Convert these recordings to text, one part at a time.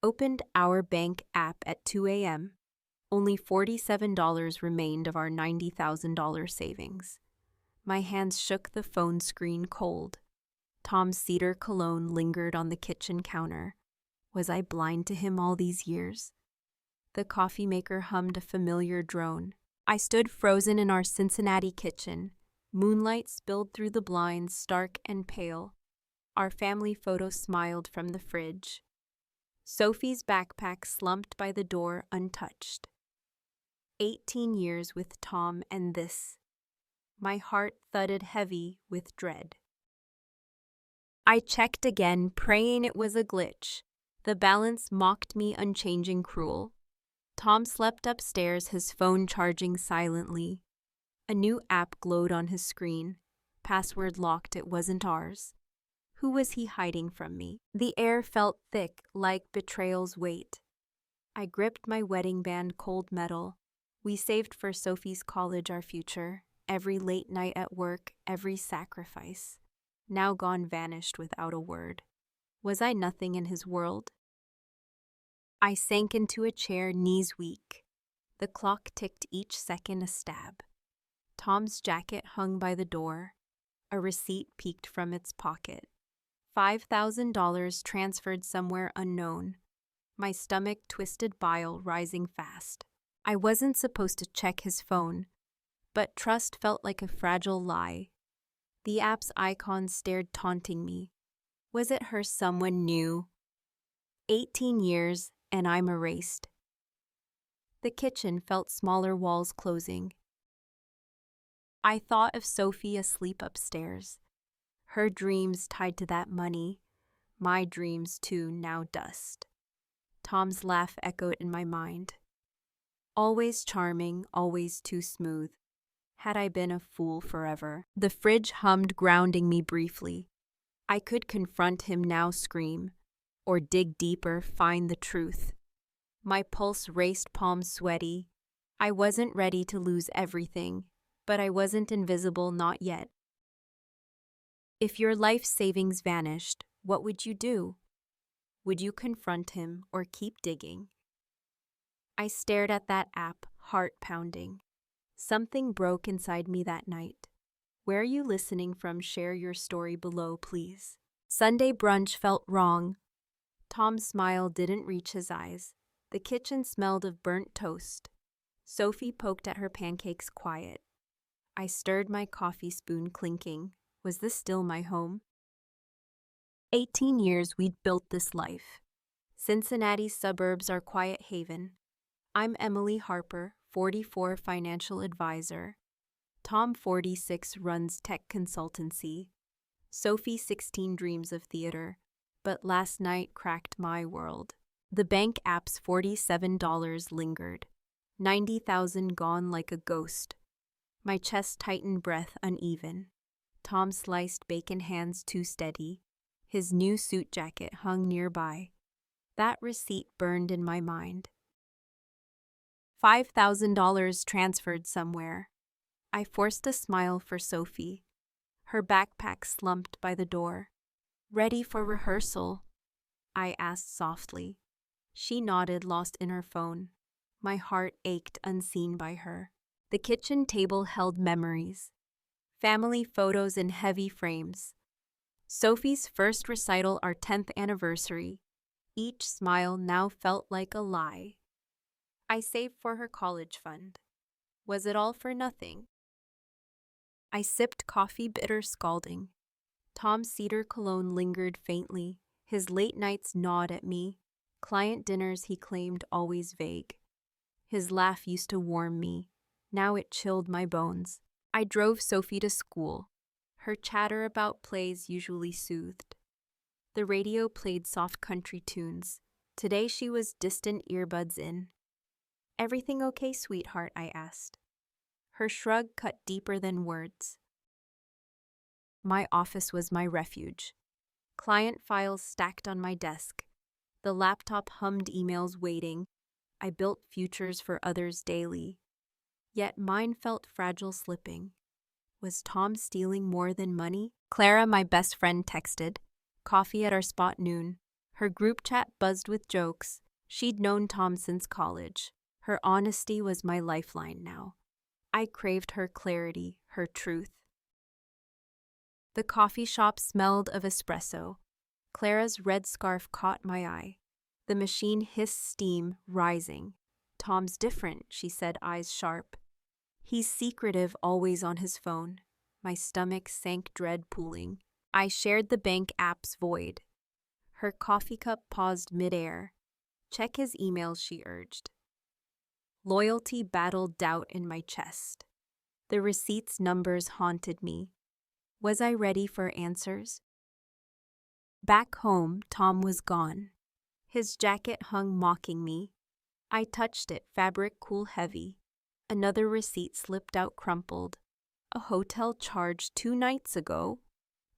Opened our bank app at 2 a.m. Only $47 remained of our $90,000 savings. My hands shook the phone screen cold. Tom's cedar cologne lingered on the kitchen counter. Was I blind to him all these years? The coffee maker hummed a familiar drone. I stood frozen in our Cincinnati kitchen. Moonlight spilled through the blinds, stark and pale. Our family photo smiled from the fridge. Sophie's backpack slumped by the door untouched. 18 years with Tom and this. My heart thudded heavy with dread. I checked again, praying it was a glitch. The balance mocked me, unchanging, cruel. Tom slept upstairs, his phone charging silently. A new app glowed on his screen. Password locked, it wasn't ours. Who was he hiding from me? The air felt thick, like betrayal's weight. I gripped my wedding band, cold metal. We saved for Sophie's college, our future. Every late night at work, every sacrifice. Now gone, vanished without a word. Was I nothing in his world? I sank into a chair, knees weak. The clock ticked, each second a stab. Tom's jacket hung by the door. A receipt peeked from its pocket. $5,000 transferred somewhere unknown. My stomach twisted, bile rising fast. I wasn't supposed to check his phone, but trust felt like a fragile lie. The app's icon stared, taunting me. Was it her someone new? 18 years, and I'm erased. The kitchen felt smaller, walls closing. I thought of Sophie asleep upstairs. Her dreams tied to that money. My dreams, too, now dust. Tom's laugh echoed in my mind. Always charming, always too smooth. Had I been a fool forever? The fridge hummed, grounding me briefly. I could confront him now, scream, or dig deeper, find the truth. My pulse raced, palms sweaty. I wasn't ready to lose everything, but I wasn't invisible, not yet. If your life savings vanished, what would you do? Would you confront him or keep digging? I stared at that app, heart pounding. Something broke inside me that night. Where are you listening from? Share your story below, please. Sunday brunch felt wrong. Tom's smile didn't reach his eyes. The kitchen smelled of burnt toast. Sophie poked at her pancakes, quiet. I stirred, my coffee spoon clinking. Was this still my home? 18 years we'd built this life. Cincinnati's suburbs, our quiet haven. I'm Emily Harper, 44, financial advisor. Tom, 46, runs tech consultancy. Sophie, 16, dreams of theater. But last night cracked my world. The bank app's $47 lingered. 90,000 gone like a ghost. My chest tightened, breath uneven. Tom sliced bacon, hands too steady. His new suit jacket hung nearby. That receipt burned in my mind. $5,000 transferred somewhere. I forced a smile for Sophie. Her backpack slumped by the door. Ready for rehearsal? I asked softly. She nodded, lost in her phone. My heart ached, unseen by her. The kitchen table held memories. Family photos in heavy frames. Sophie's first recital, our 10th anniversary. Each smile now felt like a lie. I saved for her college fund. Was it all for nothing? I sipped coffee, bitter, scalding. Tom's cedar cologne lingered faintly. His late nights gnawed at me. Client dinners, he claimed, always vague. His laugh used to warm me. Now it chilled my bones. I drove Sophie to school. Her chatter about plays usually soothed. The radio played soft country tunes. Today she was distant, earbuds in. Everything okay, sweetheart? I asked. Her shrug cut deeper than words. My office was my refuge. Client files stacked on my desk. The laptop hummed, emails waiting. I built futures for others daily. Yet mine felt fragile, slipping. Was Tom stealing more than money? Clara, my best friend, texted. Coffee at our spot, noon. Her group chat buzzed with jokes. She'd known Tom since college. Her honesty was my lifeline now. I craved her clarity, her truth. The coffee shop smelled of espresso. Clara's red scarf caught my eye. The machine hissed steam, rising. Tom's different, she said, eyes sharp. He's secretive, always on his phone. My stomach sank, dread pooling. I shared the bank app's void. Her coffee cup paused midair. Check his emails, she urged. Loyalty battled doubt in my chest. The receipt's numbers haunted me. Was I ready for answers? Back home, Tom was gone. His jacket hung mocking me. I touched it, fabric cool heavy. Another receipt slipped out crumpled. A hotel charge 2 nights ago.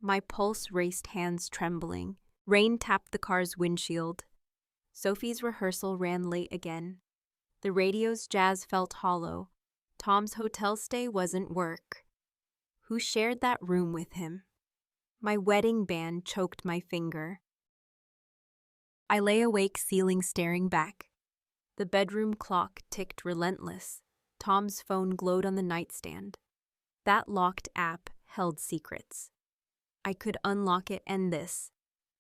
My pulse raced, hands trembling. Rain tapped the car's windshield. Sophie's rehearsal ran late again. The radio's jazz felt hollow. Tom's hotel stay wasn't work. Who shared that room with him? My wedding band choked my finger. I lay awake, ceiling staring back. The bedroom clock ticked relentless. Tom's phone glowed on the nightstand. That locked app held secrets. I could unlock it, end this.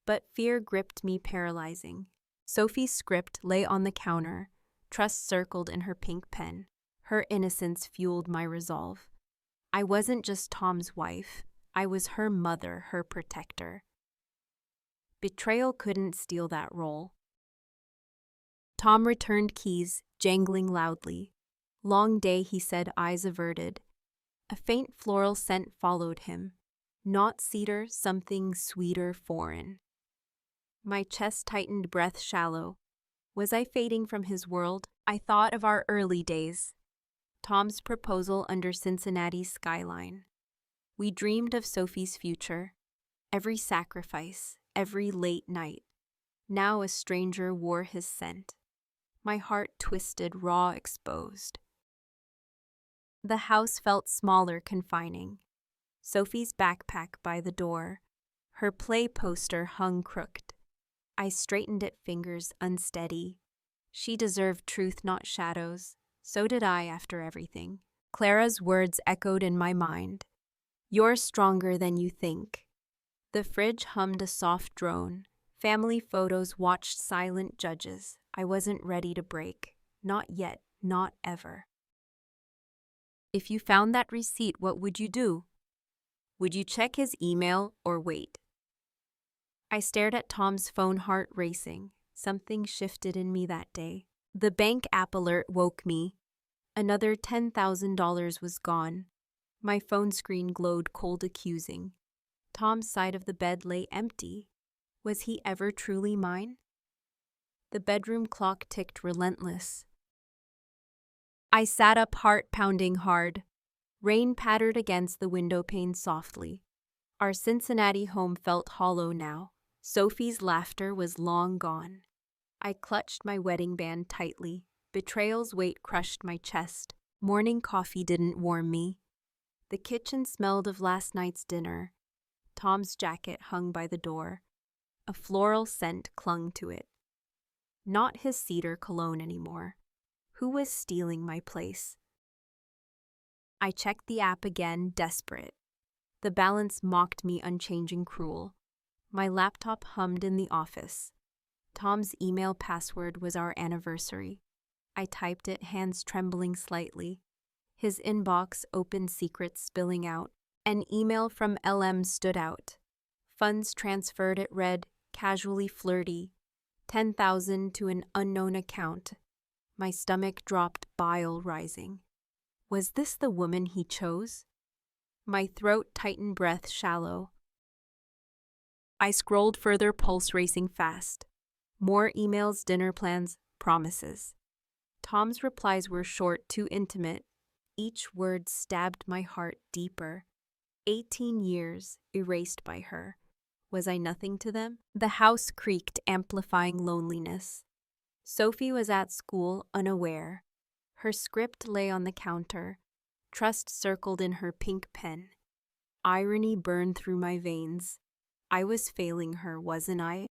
But fear gripped me, paralyzing. Sophie's script lay on the counter, trust circled in her pink pen. Her innocence fueled my resolve. I wasn't just Tom's wife. I was her mother, her protector. Betrayal couldn't steal that role. Tom returned keys, jangling loudly. Long day, he said, eyes averted. A faint floral scent followed him. Not cedar, something sweeter, foreign. My chest tightened, breath shallow. Was I fading from his world? I thought of our early days. Tom's proposal under Cincinnati's skyline. We dreamed of Sophie's future. Every sacrifice, every late night. Now a stranger wore his scent. My heart twisted, raw, exposed. The house felt smaller, confining. Sophie's backpack by the door. Her play poster hung crooked. I straightened it, fingers unsteady. She deserved truth, not shadows. So did I after everything. Clara's words echoed in my mind. You're stronger than you think. The fridge hummed a soft drone. Family photos watched silent judges. I wasn't ready to break. Not yet, not ever. If you found that receipt, what would you do? Would you check his email or wait? I stared at Tom's phone, heart racing. Something shifted in me that day. The bank app alert woke me. Another $10,000 was gone. My phone screen glowed cold, accusing. Tom's side of the bed lay empty. Was he ever truly mine? The bedroom clock ticked relentless. I sat up, heart pounding hard. Rain pattered against the window pane softly. Our Cincinnati home felt hollow now. Sophie's laughter was long gone. I clutched my wedding band tightly. Betrayal's weight crushed my chest. Morning coffee didn't warm me. The kitchen smelled of last night's dinner. Tom's jacket hung by the door. A floral scent clung to it. Not his cedar cologne anymore. Who was stealing my place? I checked the app again, desperate. The balance mocked me, unchanging, cruel. My laptop hummed in the office. Tom's email password was our anniversary. I typed it, hands trembling slightly. His inbox opened, secrets spilling out. An email from LM stood out. Funds transferred, it read, casually flirty. 10,000 to an unknown account. My stomach dropped, bile rising. Was this the woman he chose? My throat tightened, breath shallow. I scrolled further, pulse racing fast. More emails, dinner plans, promises. Tom's replies were short, too intimate. Each word stabbed my heart deeper. 18 years erased by her. Was I nothing to them? The house creaked, amplifying loneliness. Sophie was at school, unaware. Her script lay on the counter, trust circled in her pink pen. Irony burned through my veins. I was failing her, wasn't I?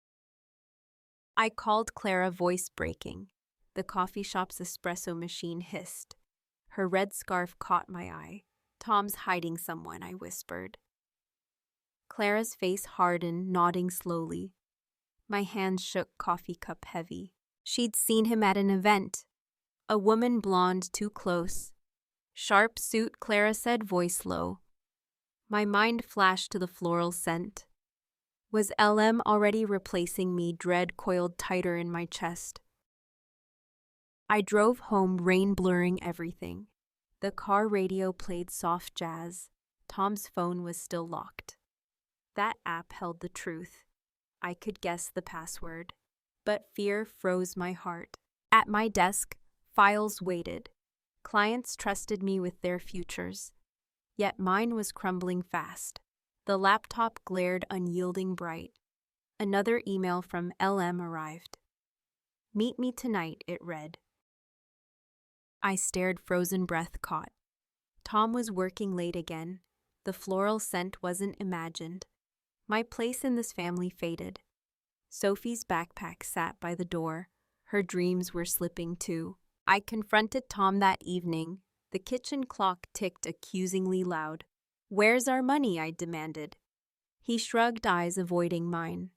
I called Clara, voice breaking. The coffee shop's espresso machine hissed. Her red scarf caught my eye. Tom's hiding someone, I whispered. Clara's face hardened, nodding slowly. My hands shook, coffee cup heavy. She'd seen him at an event. A woman, blonde, too close. Sharp suit, Clara said, voice low. My mind flashed to the floral scent. Was LM already replacing me, dread coiled tighter in my chest? I drove home, rain blurring everything. The car radio played soft jazz. Tom's phone was still locked. That app held the truth. I could guess the password, but fear froze my heart. At my desk, files waited. Clients trusted me with their futures, yet mine was crumbling fast. The laptop glared unyielding bright. Another email from LM arrived. Meet me tonight, it read. I stared, frozen breath caught. Tom was working late again. The floral scent wasn't imagined. My place in this family faded. Sophie's backpack sat by the door. Her dreams were slipping too. I confronted Tom that evening. The kitchen clock ticked accusingly loud. Where's our money? I demanded. He shrugged, eyes avoiding mine.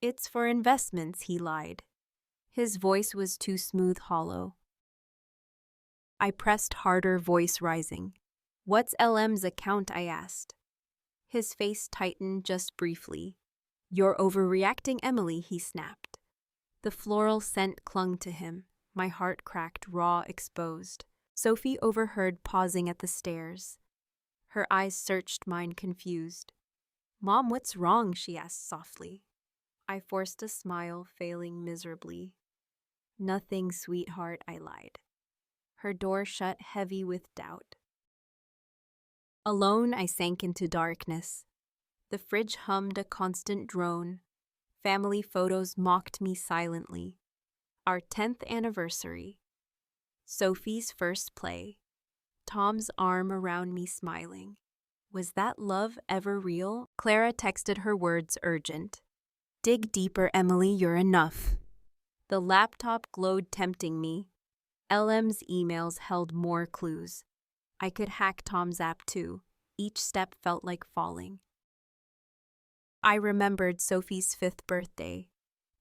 It's for investments, he lied. His voice was too smooth, hollow. I pressed harder, voice rising. What's LM's account? I asked. His face tightened just briefly. You're overreacting, Emily, he snapped. The floral scent clung to him. My heart cracked, raw, exposed. Sophie overheard, pausing at the stairs. Her eyes searched mine, confused. Mom, what's wrong? She asked softly. I forced a smile, failing miserably. Nothing, sweetheart, I lied. Her door shut, heavy with doubt. Alone, I sank into darkness. The fridge hummed a constant drone. Family photos mocked me silently. Our 10th anniversary. Sophie's first play. Tom's arm around me, smiling. Was that love ever real? Clara texted, her words urgent. Dig deeper, Emily, you're enough. The laptop glowed, tempting me. LM's emails held more clues. I could hack Tom's app too. Each step felt like falling. I remembered Sophie's 5th birthday.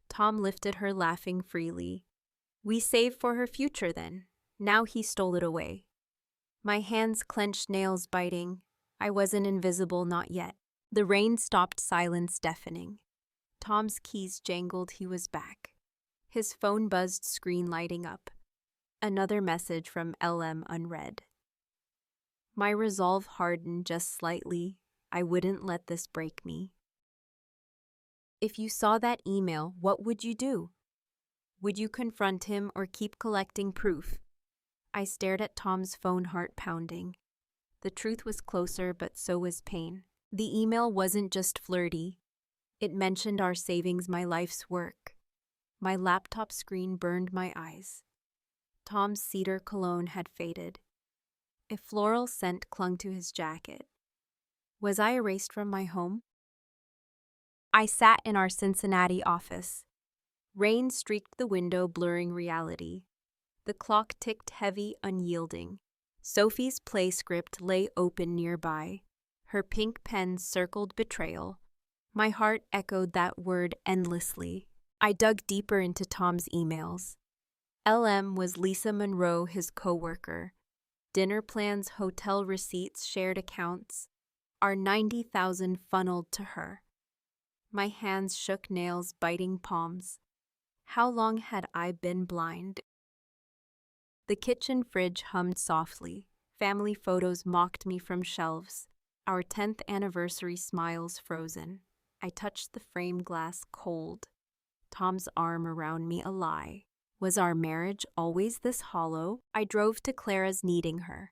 Tom lifted her, laughing freely. We saved for her future then. Now he stole it away. My hands clenched, nails biting. I wasn't invisible, not yet. The rain stopped, silence deafening. Tom's keys jangled, he was back. His phone buzzed, screen lighting up. Another message from LM unread. My resolve hardened just slightly. I wouldn't let this break me. If you saw that email, what would you do? Would you confront him or keep collecting proof? I stared at Tom's phone, heart pounding. The truth was closer, but so was pain. The email wasn't just flirty. It mentioned our savings, my life's work. My laptop screen burned my eyes. Tom's cedar cologne had faded. A floral scent clung to his jacket. Was I erased from my home? I sat in our Cincinnati office. Rain streaked the window, blurring reality. The clock ticked heavy, unyielding. Sophie's play script lay open nearby. Her pink pen circled betrayal. My heart echoed that word endlessly. I dug deeper into Tom's emails. LM was Lisa Monroe, his co-worker. Dinner plans, hotel receipts, shared accounts. Our $90,000 funneled to her. My hands shook, nails biting palms. How long had I been blind? The kitchen fridge hummed softly. Family photos mocked me from shelves. Our 10th anniversary smiles frozen. I touched the frame glass, cold. Tom's arm around me, a lie. Was our marriage always this hollow? I drove to Clara's, needing her.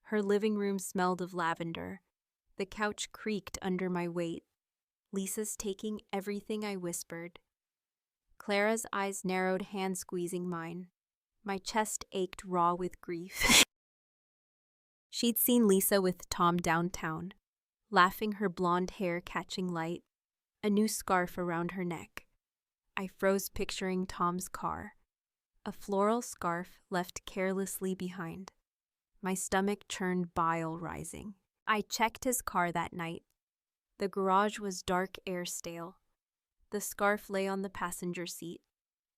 Her living room smelled of lavender. The couch creaked under my weight. Lisa's taking everything, I whispered. Clara's eyes narrowed, hand squeezing mine. My chest ached, raw with grief. She'd seen Lisa with Tom downtown, laughing, her blonde hair catching light, a new scarf around her neck. I froze picturing Tom's car, a floral scarf left carelessly behind. My stomach churned, bile rising. I checked his car that night. The garage was dark, air stale. The scarf lay on the passenger seat.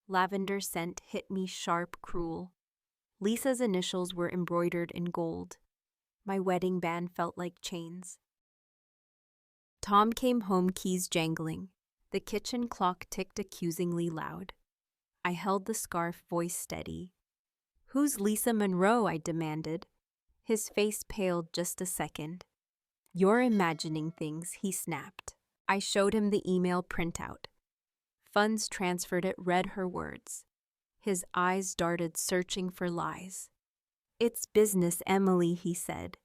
Lavender scent hit me sharp, cruel. Lisa's initials were embroidered in gold. My wedding band felt like chains. Tom came home, keys jangling. The kitchen clock ticked accusingly loud. I held the scarf, voice steady. "Who's Lisa Monroe?" I demanded. His face paled just a second. "You're imagining things," he snapped. I showed him the email printout. Funds transferred, it read her words. His eyes darted, searching for lies. "It's business, Emily," he said.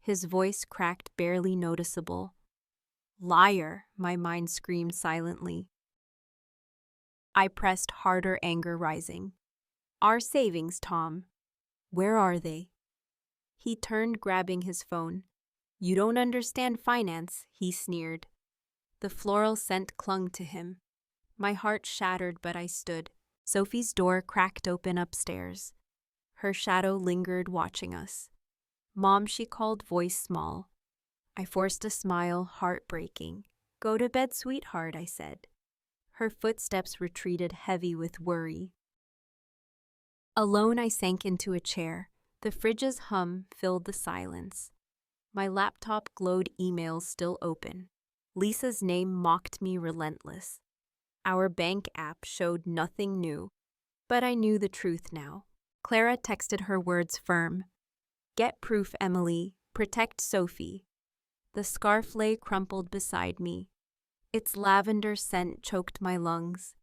His voice cracked, barely noticeable. "Liar," my mind screamed silently. I pressed harder, anger rising. "Our savings, Tom. Where are they?" He turned, grabbing his phone. "You don't understand finance," he sneered. The floral scent clung to him. My heart shattered, but I stood. Sophie's door cracked open upstairs. Her shadow lingered, watching us. "Mom," she called, voice small. I forced a smile, heartbreaking. "Go to bed, sweetheart," I said. Her footsteps retreated, heavy with worry. Alone, I sank into a chair. The fridge's hum filled the silence. My laptop glowed, emails still open. Lisa's name mocked me, relentless. Our bank app showed nothing new, but I knew the truth now. Clara texted, her words firm. "Get proof, Emily. Protect Sophie." The scarf lay crumpled beside me. Its lavender scent choked my lungs.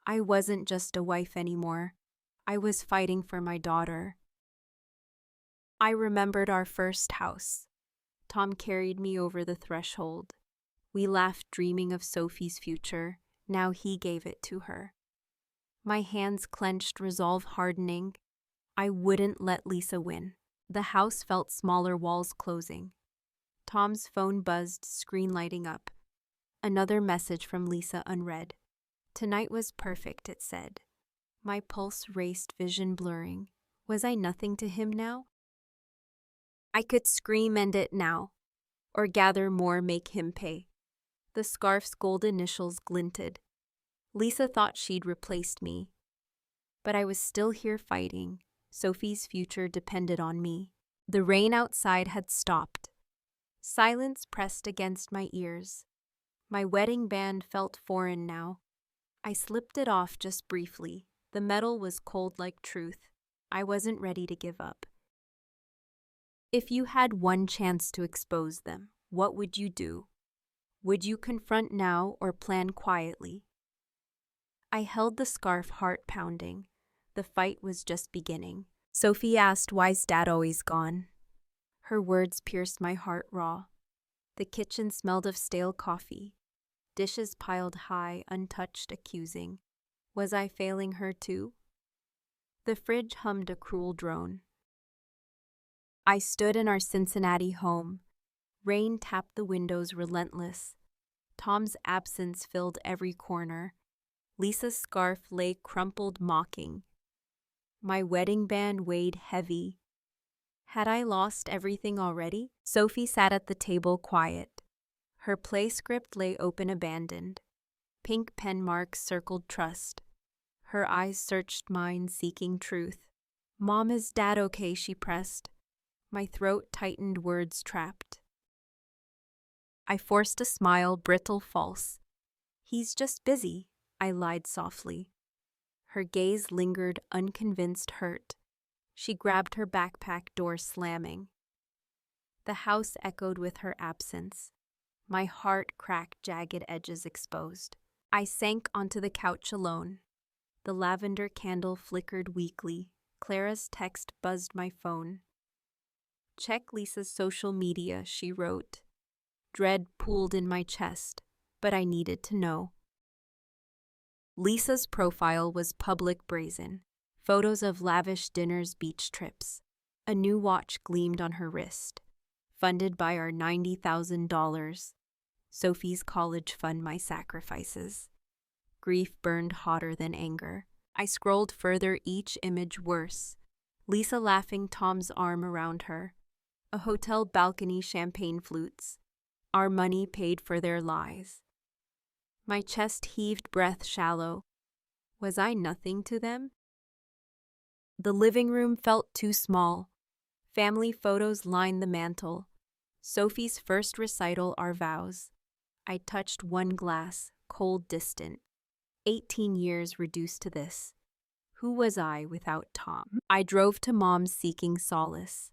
I wasn't just a wife anymore. I was fighting for my daughter. I remembered our first house. Tom carried me over the threshold. We laughed, dreaming of Sophie's future. Now he gave it to her. My hands clenched, resolve hardening. I wouldn't let Lisa win. The house felt smaller, walls closing. Tom's phone buzzed, screen lighting up. Another message from Lisa, unread. "Tonight was perfect," it said. My pulse raced, vision blurring. Was I nothing to him now? I could scream, "End it now," or gather more, make him pay. The scarf's gold initials glinted. Lisa thought she'd replaced me. But I was still here fighting. Sophie's future depended on me. The rain outside had stopped. Silence pressed against my ears. My wedding band felt foreign now. I slipped it off just briefly. The metal was cold like truth. I wasn't ready to give up. If you had one chance to expose them, what would you do? Would you confront now or plan quietly? I held the scarf, heart pounding. The fight was just beginning. Sophie asked, "Why's Dad always gone?" Her words pierced my heart raw. The kitchen smelled of stale coffee. Dishes piled high, untouched, accusing. Was I failing her too? The fridge hummed a cruel drone. I stood in our Cincinnati home. Rain tapped the windows, relentless. Tom's absence filled every corner. Lisa's scarf lay crumpled, mocking. My wedding band weighed heavy. Had I lost everything already? Sophie sat at the table, quiet. Her play script lay open, abandoned. Pink pen marks circled trust. Her eyes searched mine, seeking truth. "Mom, is Dad okay?" she pressed. My throat tightened, words trapped. I forced a smile, brittle, false. "He's just busy," I lied softly. Her gaze lingered, unconvinced, hurt. She grabbed her backpack, door slamming. The house echoed with her absence. My heart cracked, jagged edges exposed. I sank onto the couch alone. The lavender candle flickered weakly. Clara's text buzzed my phone. "Check Lisa's social media," she wrote. Dread pooled in my chest, but I needed to know. Lisa's profile was public, brazen. Photos of lavish dinners, beach trips. A new watch gleamed on her wrist. Funded by our $90,000. Sophie's college fund, my sacrifices. grief burned hotter than anger. I scrolled further, each image worse. Lisa laughing, Tom's arm around her. A hotel balcony, champagne flutes. Our money paid for their lies. My chest heaved, breath shallow. Was I nothing to them? The living room felt too small. Family photos lined the mantel. Sophie's first recital, our vows. I touched one glass, cold, distant. 18 years reduced to this. Who was I without Tom? I drove to Mom's seeking solace.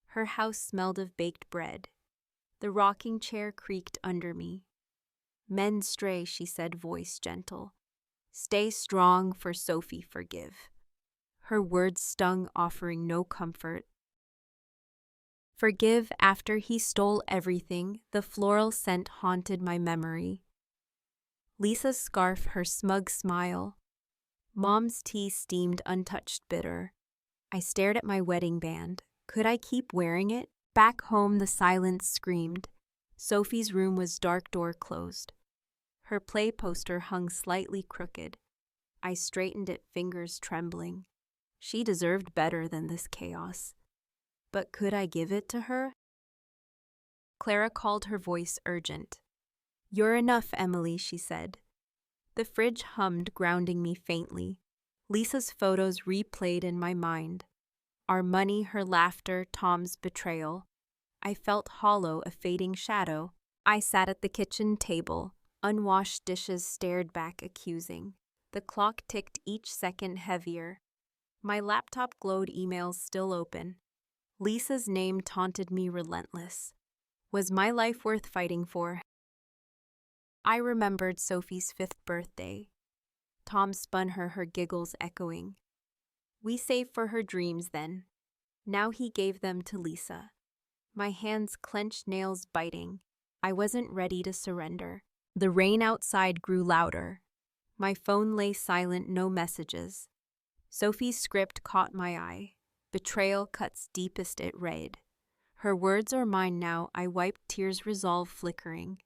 Her house smelled of baked bread. The rocking chair creaked under me. Men stray, she said, voice gentle. Stay strong, for Sophie, forgive. Her words stung, offering no comfort. Forgive after he stole everything, the floral scent haunted my memory. Lisa's scarf, her smug smile. Mom's tea steamed, untouched, bitter. I stared at my wedding band. Could I keep wearing it? Back home, the silence screamed. Sophie's room was dark, door closed. Her play poster hung slightly crooked. I straightened it, fingers trembling. She deserved better than this chaos. But could I give it to her? Clara called, her voice urgent. You're enough, Emily, she said. The fridge hummed, grounding me faintly. Lisa's photos replayed in my mind. Our money, her laughter, Tom's betrayal. I felt hollow, a fading shadow. I sat at the kitchen table. Unwashed dishes stared back, accusing. The clock ticked, each second heavier. My laptop glowed, emails still open. Lisa's name taunted me, relentless. Was my life worth fighting for? I remembered Sophie's 5th birthday. Tom spun her, her giggles echoing. We saved for her dreams then. Now he gave them to Lisa. My hands clenched, nails biting. I wasn't ready to surrender. The rain outside grew louder. My phone lay silent, no messages. Sophie's script caught my eye. Betrayal cuts deepest, it read. Her words are mine now, I wiped tears, resolve flickering.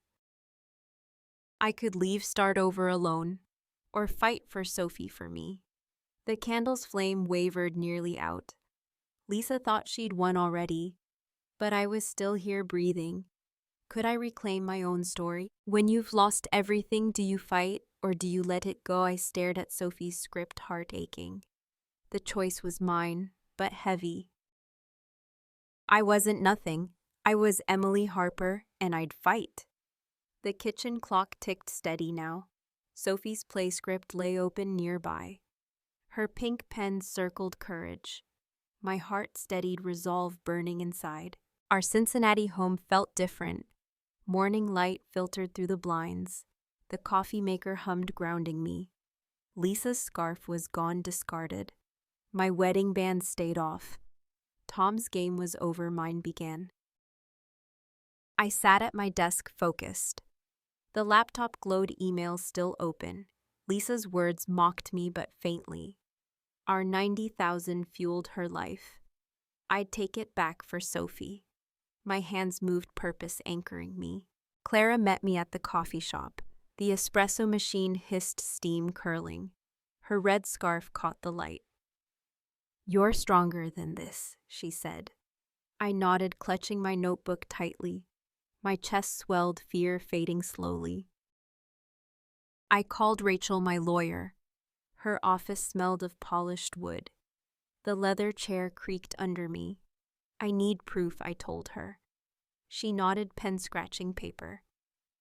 I could leave, start over alone, or fight for Sophie, for me. The candle's flame wavered, nearly out. Lisa thought she'd won already, but I was still here, breathing. Could I reclaim my own story? When you've lost everything, do you fight, or do you let it go? I stared at Sophie's script, heart aching. The choice was mine, but heavy. I wasn't nothing. I was Emily Harper, and I'd fight. The kitchen clock ticked steady now. Sophie's play script lay open nearby. Her pink pen circled courage. My heart steadied, resolve burning inside. Our Cincinnati home felt different. Morning light filtered through the blinds. The coffee maker hummed, grounding me. Lisa's scarf was gone, discarded. My wedding band stayed off. Tom's game was over, mine began. I sat at my desk, focused. The laptop glowed, emails still open. Lisa's words mocked me, but faintly. Our 90,000 fueled her life. I'd take it back for Sophie. My hands moved, purpose anchoring me. Clara met me at the coffee shop. The espresso machine hissed, steam curling. Her red scarf caught the light. You're stronger than this, she said. I nodded, clutching my notebook tightly. My chest swelled, fear fading slowly. I called Rachel, my lawyer. Her office smelled of polished wood. The leather chair creaked under me. I need proof, I told her. She nodded, pen scratching paper.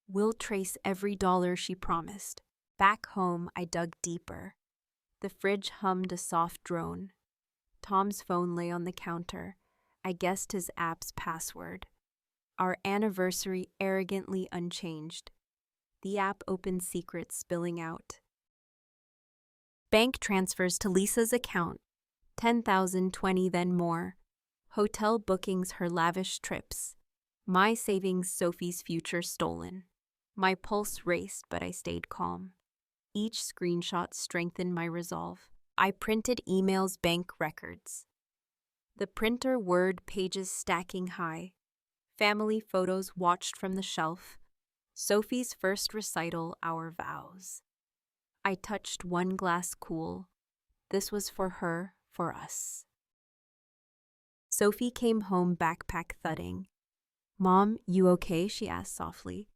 We'll trace every dollar, she promised. Back home, I dug deeper. The fridge hummed, a soft drone. Tom's phone lay on the counter. I guessed his app's password. Our anniversary arrogantly unchanged. The app opened, secrets spilling out. Bank transfers to Lisa's account. 10,000, 20, then more. Hotel bookings, her lavish trips. My savings, Sophie's future stolen. My pulse raced, but I stayed calm. Each screenshot strengthened my resolve. I printed emails, bank records. The printer whirred, pages stacking high. Family photos watched from the shelf. Sophie's first recital, our vows. I touched one glass cool. This was for her, for us. Sophie came home, backpack thudding. "Mom, you okay?" she asked softly.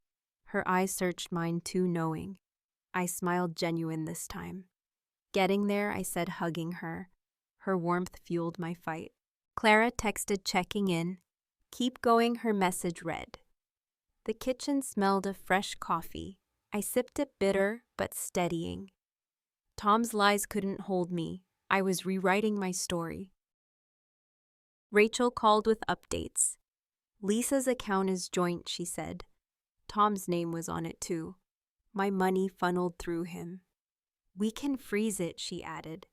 Her eyes searched mine, too knowing. I smiled, genuine this time. "Getting there," I said, hugging her. Her warmth fueled my fight. Clara texted, checking in. "Keep going," her message read. The kitchen smelled of fresh coffee. I sipped it, bitter but steadying. Tom's lies couldn't hold me. I was rewriting my story. Rachel called with updates. "Lisa's account is joint," she said. Tom's name was on it too. My money funneled through him. "We can freeze it," she added.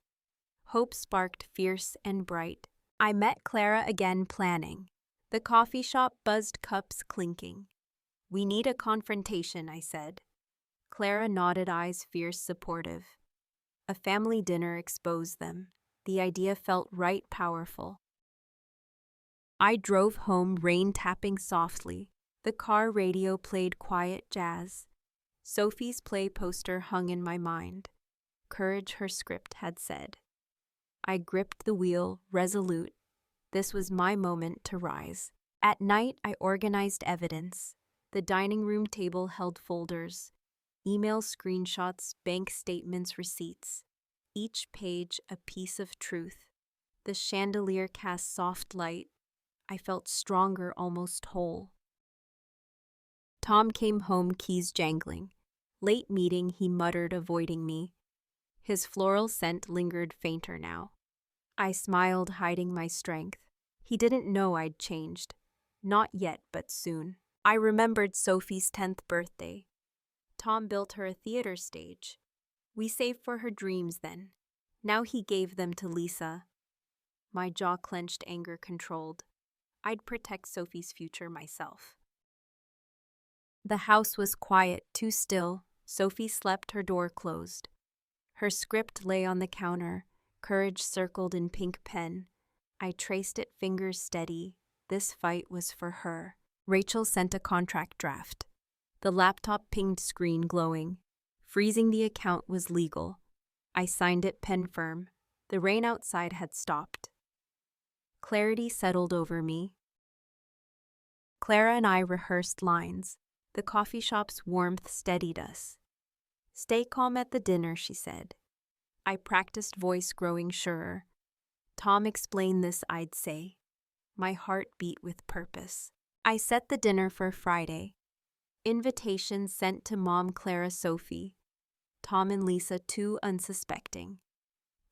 Hope sparked fierce and bright. I met Clara again, planning. The coffee shop buzzed, cups clinking. "We need a confrontation," I said. Clara nodded, eyes fierce, supportive. A family dinner exposed them. The idea felt right, powerful. I drove home, rain tapping softly. The car radio played quiet jazz. Sophie's play poster hung in my mind. Courage, her script had said. I gripped the wheel, resolute. This was my moment to rise. At night, I organized evidence. The dining room table held folders, email screenshots, bank statements, receipts. Each page a piece of truth. The chandelier cast soft light. I felt stronger, almost whole. Tom came home, keys jangling. Late meeting, he muttered, avoiding me. His floral scent lingered, fainter now. I smiled, hiding my strength. He didn't know I'd changed. Not yet, but soon. I remembered Sophie's 10th birthday. Tom built her a theater stage. We saved for her dreams then. Now he gave them to Lisa. My jaw clenched, anger controlled. I'd protect Sophie's future myself. The house was quiet, too still. Sophie slept, her door closed. Her script lay on the counter, courage circled in pink pen. I traced it, fingers steady. This fight was for her. Rachel sent a contract draft. The laptop pinged, screen glowing. Freezing the account was legal. I signed it, pen firm. The rain outside had stopped. Clarity settled over me. Clara and I rehearsed lines. The coffee shop's warmth steadied us. "Stay calm at the dinner," she said. I practiced, voice growing surer. Tom explained this, I'd say. My heart beat with purpose. I set the dinner for Friday. Invitations sent to Mom, Clara, Sophie. Tom and Lisa, too unsuspecting.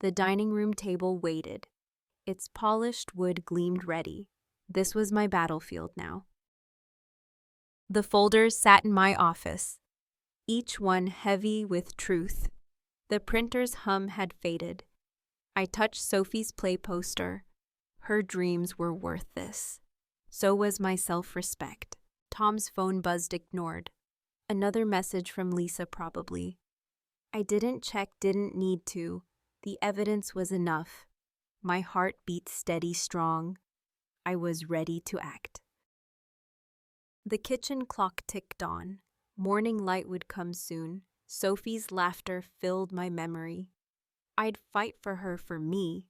The dining room table waited. Its polished wood gleamed ready. This was my battlefield now. The folders sat in my office, each one heavy with truth. The printer's hum had faded. I touched Sophie's play poster. Her dreams were worth this. So was my self-respect. Tom's phone buzzed, ignored. Another message from Lisa, probably. I didn't check, didn't need to. The evidence was enough. My heart beat steady, strong. I was ready to act. The kitchen clock ticked on. Morning light would come soon. Sophie's laughter filled my memory. I'd fight for her, for me.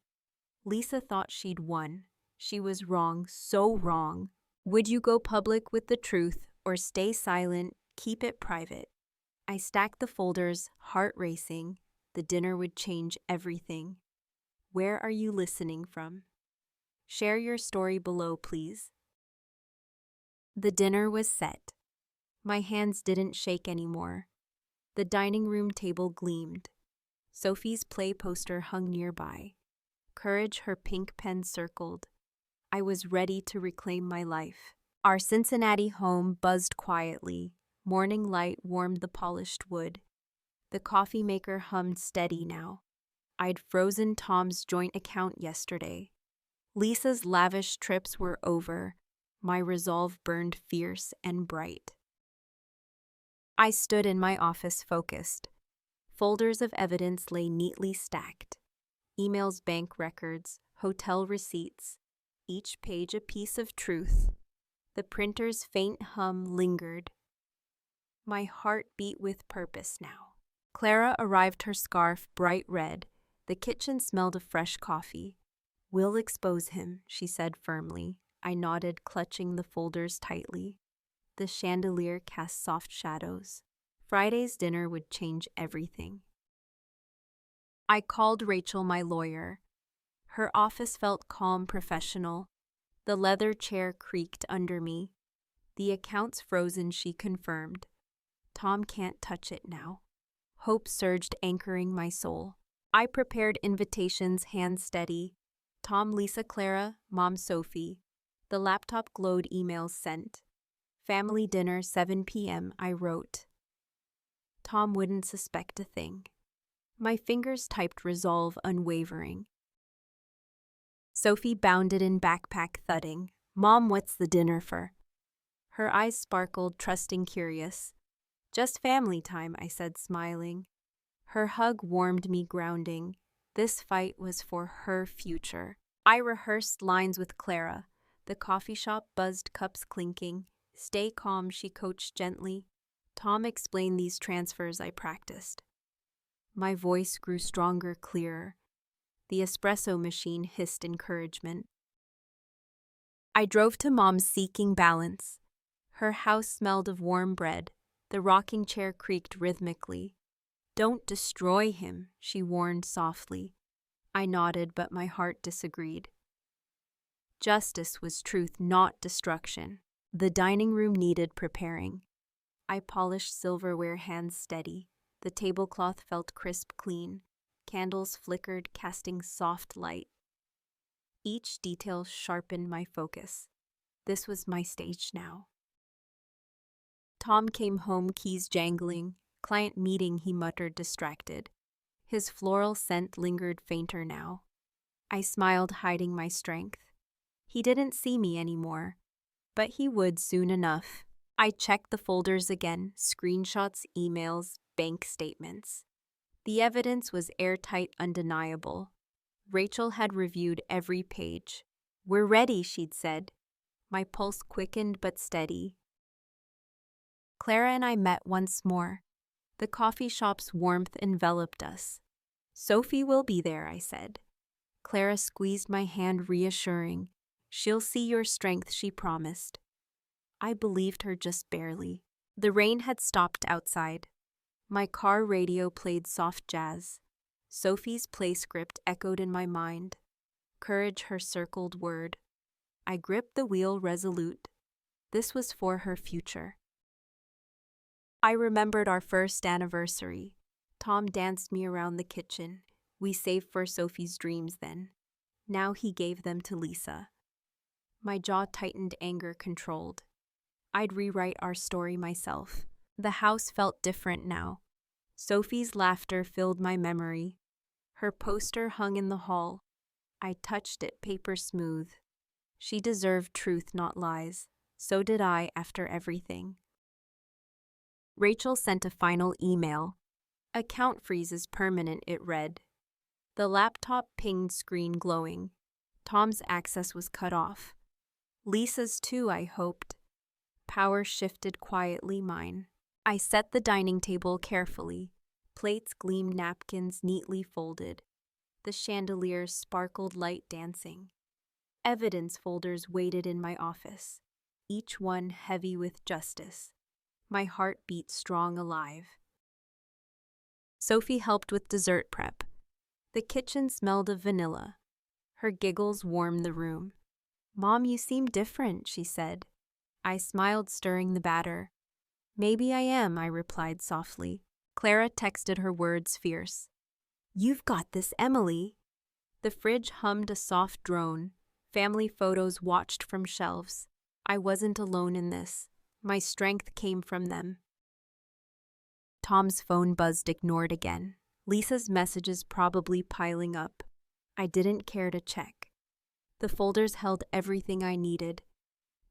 Lisa thought she'd won. She was wrong, so wrong. Would you go public with the truth or stay silent, keep it private? I stacked the folders, heart racing. The dinner would change everything. Where are you listening from? Share your story below, please. The dinner was set. My hands didn't shake anymore. The dining room table gleamed. Sophie's play poster hung nearby. Courage, her pink pen circled. I was ready to reclaim my life. Our Cincinnati home buzzed quietly. Morning light warmed the polished wood. The coffee maker hummed steady now. I'd frozen Tom's joint account yesterday. Lisa's lavish trips were over. My resolve burned fierce and bright. I stood in my office, focused. Folders of evidence lay neatly stacked. Emails, bank records, hotel receipts. Each page a piece of truth. The printer's faint hum lingered. My heart beat with purpose now. Clara arrived, her scarf bright red. The kitchen smelled of fresh coffee. "We'll expose him," she said firmly. I nodded, clutching the folders tightly. The chandelier cast soft shadows. Friday's dinner would change everything. I called Rachel, my lawyer. Her office felt calm, professional. The leather chair creaked under me. "The account's frozen," she confirmed. "Tom can't touch it now." Hope surged, anchoring my soul. I prepared invitations, hands steady. Tom, Lisa, Clara, Mom, Sophie. The laptop glowed, emails sent. "Family dinner, 7 p.m., I wrote. Tom wouldn't suspect a thing. My fingers typed resolve, unwavering. Sophie bounded in, backpack thudding. "Mom, what's the dinner for?" Her eyes sparkled, trusting, curious. "Just family time," I said, smiling. Her hug warmed me, grounding. This fight was for her future. I rehearsed lines with Clara. The coffee shop buzzed, cups clinking. "Stay calm," she coached gently. Tom explained these transfers, I practiced. My voice grew stronger, clearer. The espresso machine hissed encouragement. I drove to Mom's, seeking balance. Her house smelled of warm bread. The rocking chair creaked rhythmically. "Don't destroy him," she warned softly. I nodded, but my heart disagreed. Justice was truth, not destruction. The dining room needed preparing. I polished silverware, hands steady. The tablecloth felt crisp, clean. Candles flickered, casting soft light. Each detail sharpened my focus. This was my stage now. Tom came home, keys jangling. "Client meeting," he muttered, distracted. His floral scent lingered fainter now. I smiled, hiding my strength. He didn't see me anymore, but he would soon enough. I checked the folders again, screenshots, emails, bank statements. The evidence was airtight, undeniable. Rachel had reviewed every page. "We're ready," she'd said. My pulse quickened but steady. Clara and I met once more. The coffee shop's warmth enveloped us. "Sophie will be there," I said. Clara squeezed my hand, reassuring. "She'll see your strength," she promised. I believed her just barely. The rain had stopped outside. My car radio played soft jazz. Sophie's play script echoed in my mind. Courage, her circled word. I gripped the wheel, resolute. This was for her future. I remembered our first anniversary. Tom danced me around the kitchen. We saved for Sophie's dreams then. Now he gave them to Lisa. My jaw tightened, anger controlled. I'd rewrite our story myself. The house felt different now. Sophie's laughter filled my memory. Her poster hung in the hall. I touched it, paper smooth. She deserved truth, not lies. So did I, after everything. Rachel sent a final email. "Account freeze is permanent," it read. The laptop pinged, screen glowing. Tom's access was cut off. Lisa's too, I hoped. Power shifted quietly, mine. I set the dining table carefully. Plates gleamed, napkins neatly folded. The chandeliers sparkled, light dancing. Evidence folders waited in my office, each one heavy with justice. My heart beat strong, alive. Sophie helped with dessert prep. The kitchen smelled of vanilla. Her giggles warmed the room. "Mom, you seem different," she said. I smiled, stirring the batter. "Maybe I am," I replied softly. Clara texted, her words fierce. "You've got this, Emily." The fridge hummed a soft drone. Family photos watched from shelves. I wasn't alone in this. My strength came from them. Tom's phone buzzed, ignored again. Lisa's messages probably piling up. I didn't care to check. The folders held everything I needed.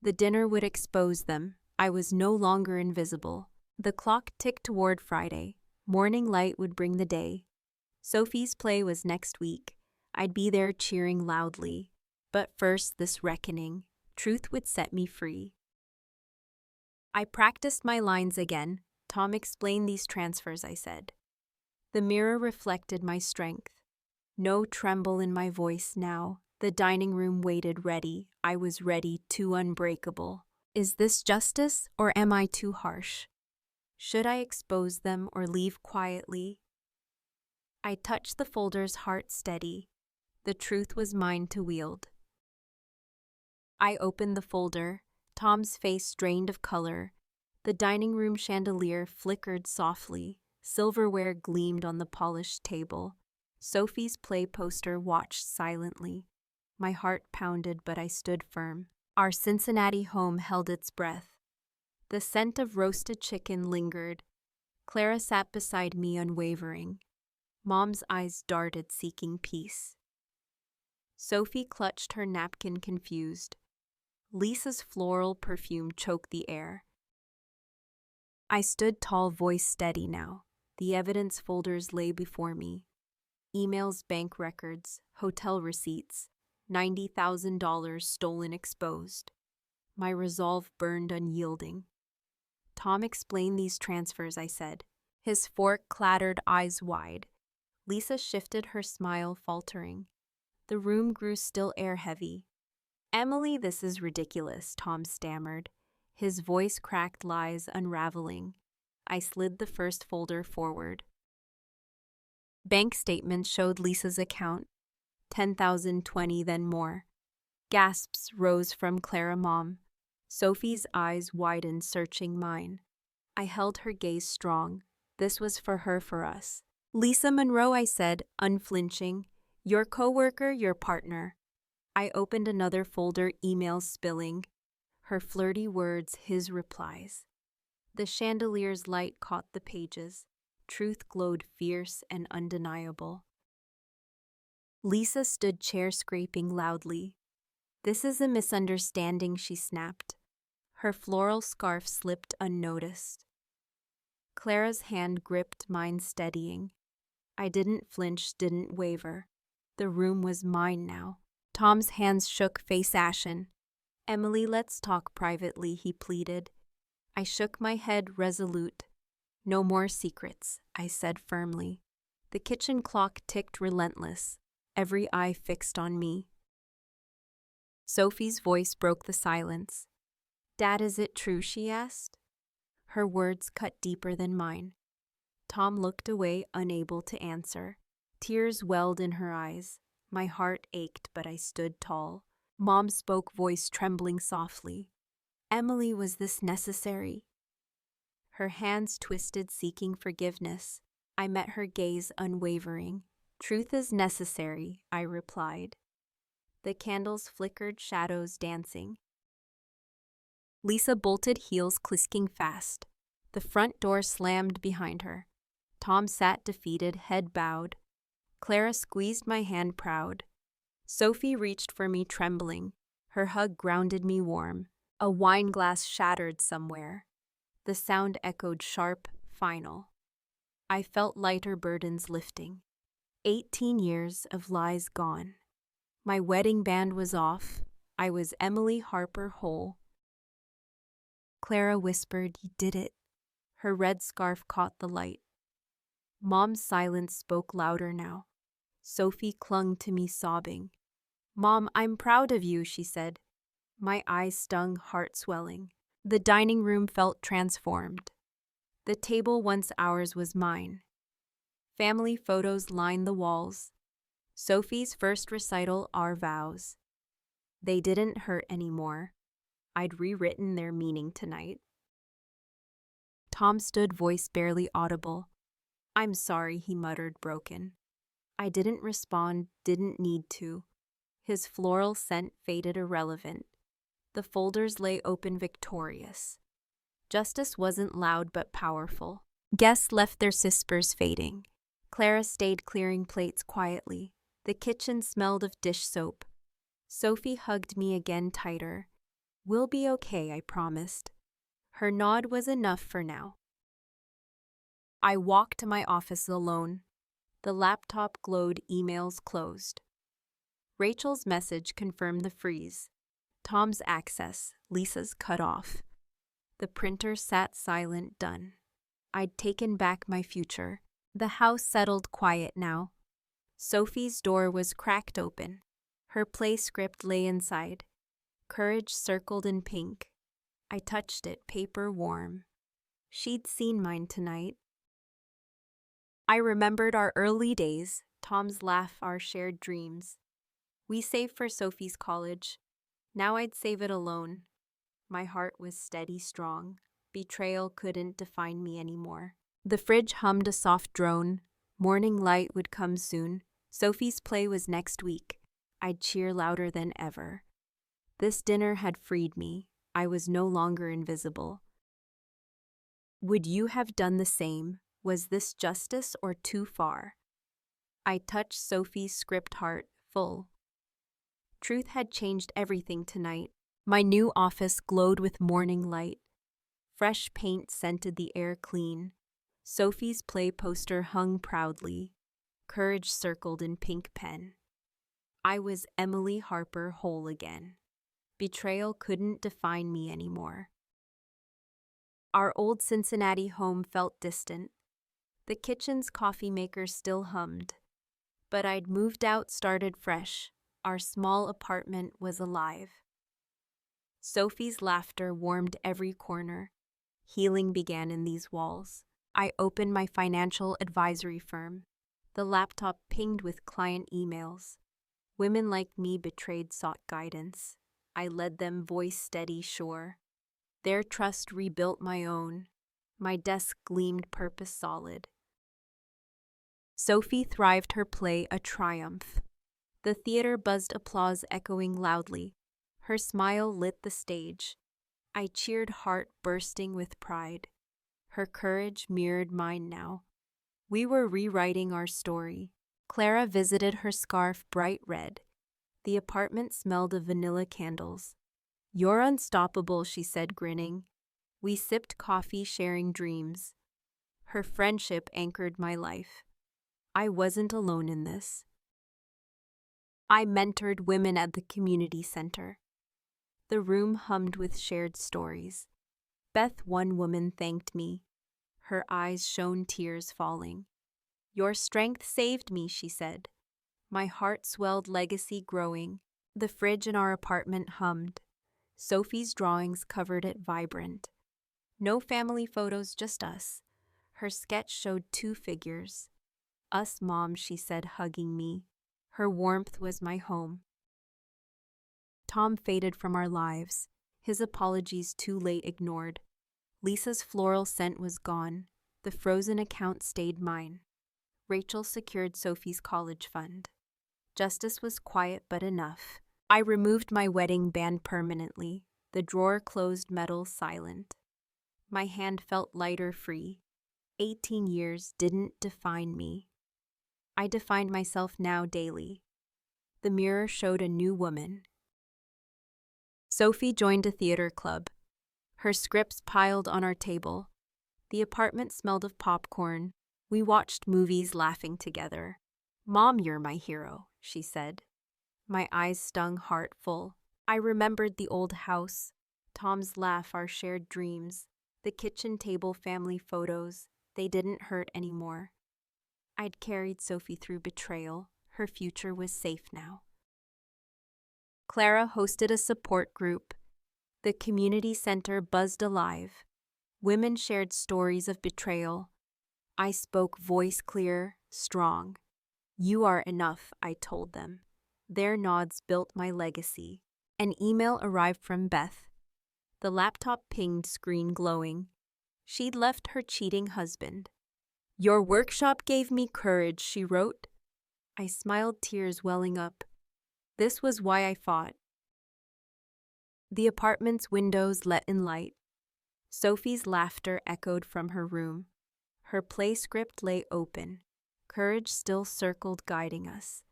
The dinner would expose them. I was no longer invisible. The clock ticked toward Friday. Morning light would bring the day. Sophie's play was next week. I'd be there cheering loudly. But first, this reckoning. Truth would set me free. I practiced my lines again. "Tom, explain these transfers," I said. The mirror reflected my strength. No tremble in my voice now. The dining room waited ready. I was ready, too unbreakable. Is this justice, or am I too harsh? Should I expose them or leave quietly? I touched the folder's heart steady. The truth was mine to wield. I opened the folder. Tom's face drained of color. The dining room chandelier flickered softly. Silverware gleamed on the polished table. Sophie's play poster watched silently. My heart pounded, but I stood firm. Our Cincinnati home held its breath. The scent of roasted chicken lingered. Clara sat beside me unwavering. Mom's eyes darted, seeking peace. Sophie clutched her napkin confused. Lisa's floral perfume choked the air. I stood tall, voice steady now. The evidence folders lay before me. Emails, bank records, hotel receipts, $90,000 stolen exposed. My resolve burned unyielding. Tom explained these transfers, I said. His fork clattered, eyes wide. Lisa shifted, her smile faltering. The room grew still, air heavy. Emily, this is ridiculous, Tom stammered. His voice cracked, lies unraveling. I slid the first folder forward. Bank statements showed Lisa's account. 10,020, then more. Gasps rose from Clara. Mom. Sophie's eyes widened, searching mine. I held her gaze strong. This was for her, for us. Lisa Monroe, I said, unflinching. Your coworker, your partner. I opened another folder, emails spilling. Her flirty words, his replies. The chandelier's light caught the pages. Truth glowed fierce and undeniable. Lisa stood chair scraping loudly. This is a misunderstanding, she snapped. Her floral scarf slipped unnoticed. Clara's hand gripped mine, steadying. I didn't flinch, didn't waver. The room was mine now. Tom's hands shook, face ashen. Emily, let's talk privately, he pleaded. I shook my head, resolute. No more secrets, I said firmly. The kitchen clock ticked relentless, every eye fixed on me. Sophie's voice broke the silence. Dad, is it true, she asked. Her words cut deeper than mine. Tom looked away, unable to answer. Tears welled in her eyes. My heart ached, but I stood tall. Mom spoke, voice trembling softly. Emily, was this necessary? Her hands twisted, seeking forgiveness. I met her gaze, unwavering. Truth is necessary, I replied. The candles flickered, shadows dancing. Lisa bolted, heels clicking fast. The front door slammed behind her. Tom sat defeated, head bowed. Clara squeezed my hand, proud. Sophie reached for me, trembling. Her hug grounded me warm. A wine glass shattered somewhere. The sound echoed sharp, final. I felt lighter burdens lifting. 18 years of lies gone. My wedding band was off. I was Emily Harper whole. Clara whispered, you did it. Her red scarf caught the light. Mom's silence spoke louder now. Sophie clung to me, sobbing. Mom, I'm proud of you, she said. My eyes stung, heart swelling. The dining room felt transformed. The table once ours was mine. Family photos lined the walls. Sophie's first recital, our vows. They didn't hurt anymore. I'd rewritten their meaning tonight. Tom stood, voice barely audible. I'm sorry, he muttered, broken. I didn't respond, didn't need to. His floral scent faded, irrelevant. The folders lay open, victorious. Justice wasn't loud but powerful. Guests left, their whispers fading. Clara stayed, clearing plates quietly. The kitchen smelled of dish soap. Sophie hugged me again, tighter. We'll be okay, I promised. Her nod was enough for now. I walked to my office alone. The laptop glowed, emails closed. Rachel's message confirmed the freeze. Tom's access, Lisa's cut off. The printer sat silent, done. I'd taken back my future. The house settled quiet now. Sophie's door was cracked open. Her play script lay inside. Courage circled in pink. I touched it, paper warm. She'd seen mine tonight. I remembered our early days, Tom's laugh, our shared dreams. We saved for Sophie's college. Now I'd save it alone. My heart was steady, strong. Betrayal couldn't define me anymore. The fridge hummed a soft drone. Morning light would come soon. Sophie's play was next week. I'd cheer louder than ever. This dinner had freed me. I was no longer invisible. Would you have done the same? Was this justice or too far? I touched Sophie's script heart, full. Truth had changed everything tonight. My new office glowed with morning light. Fresh paint scented the air clean. Sophie's play poster hung proudly. Courage circled in pink pen. I was Emily Harper, whole again. Betrayal couldn't define me anymore. Our old Cincinnati home felt distant. The kitchen's coffee maker still hummed. But I'd moved out, started fresh. Our small apartment was alive. Sophie's laughter warmed every corner. Healing began in these walls. I opened my financial advisory firm. The laptop pinged with client emails. Women like me betrayed sought guidance. I led them, voice steady, sure. Their trust rebuilt my own. My desk gleamed, purpose solid. Sophie thrived, her play a triumph. The theater buzzed, applause echoing loudly. Her smile lit the stage. I cheered, heart bursting with pride. Her courage mirrored mine now. We were rewriting our story. Clara visited, her scarf bright red. The apartment smelled of vanilla candles. You're unstoppable, she said, grinning. We sipped coffee, sharing dreams. Her friendship anchored my life. I wasn't alone in this. I mentored women at the community center. The room hummed with shared stories. Beth, one woman, thanked me. Her eyes shone, tears falling. Your strength saved me, she said. My heart swelled, legacy growing. The fridge in our apartment hummed. Sophie's drawings covered it, vibrant. No family photos, just us. Her sketch showed two figures. Us, Mom, she said, hugging me. Her warmth was my home. Tom faded from our lives, his apologies too late ignored. Lisa's floral scent was gone. The frozen account stayed mine. Rachel secured Sophie's college fund. Justice was quiet but enough. I removed my wedding band permanently. The drawer closed, metal silent. My hand felt lighter, free. 18 years didn't define me. I defined myself now daily. The mirror showed a new woman. Sophie joined a theater club. Her scripts piled on our table. The apartment smelled of popcorn. We watched movies, laughing together. Mom, you're my hero, she said. My eyes stung, heart full. I remembered the old house, Tom's laugh, our shared dreams, the kitchen table, family photos. They didn't hurt anymore. I'd carried Sophie through betrayal. Her future was safe now. Clara hosted a support group. The community center buzzed alive. Women shared stories of betrayal. I spoke, voice clear, strong. You are enough, I told them. Their nods built my legacy. An email arrived from Beth. The laptop pinged, screen glowing. She'd left her cheating husband. Your workshop gave me courage, she wrote. I smiled, tears welling up. This was why I fought. The apartment's windows let in light. Sophie's laughter echoed from her room. Her play script lay open. Courage still circled, guiding us.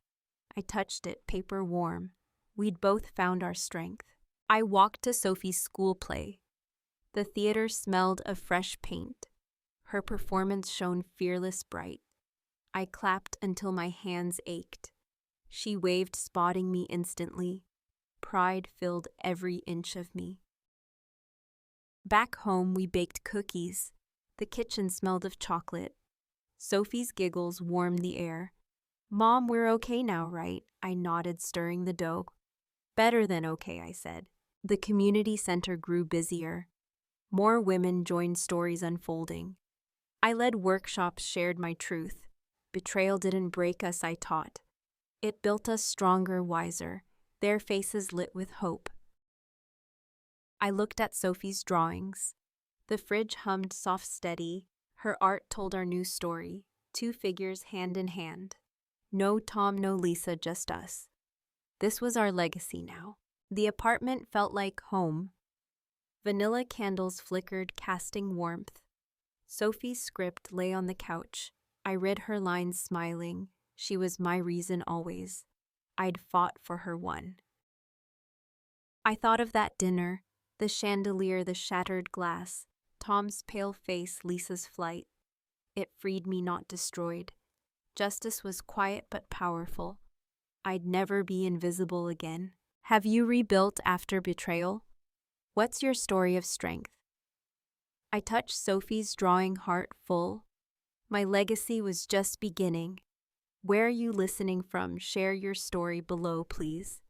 I touched it, paper warm. We'd both found our strength. I walked to Sophie's school play. The theater smelled of fresh paint. Her performance shone fearless, bright. I clapped until my hands ached. She waved, spotting me instantly. Pride filled every inch of me. Back home, we baked cookies. The kitchen smelled of chocolate. Sophie's giggles warmed the air. Mom, we're okay now, right? I nodded, stirring the dough. Better than okay, I said. The community center grew busier. More women joined stories unfolding. I led workshops, shared my truth. Betrayal didn't break us, I taught. It built us stronger, wiser, their faces lit with hope. I looked at Sophie's drawings. The fridge hummed soft, steady. Her art told our new story, two figures hand in hand. No Tom, no Lisa, just us. This was our legacy now. The apartment felt like home. Vanilla candles flickered, casting warmth. Sophie's script lay on the couch. I read her lines, smiling. She was my reason always. I'd fought for her one. I thought of that dinner, the chandelier, the shattered glass, Tom's pale face, Lisa's flight. It freed me, not destroyed. Justice was quiet but powerful. I'd never be invisible again. Have you rebuilt after betrayal? What's your story of strength? I touched Sophie's drawing, heart full. My legacy was just beginning. Where are you listening from? Share your story below, please.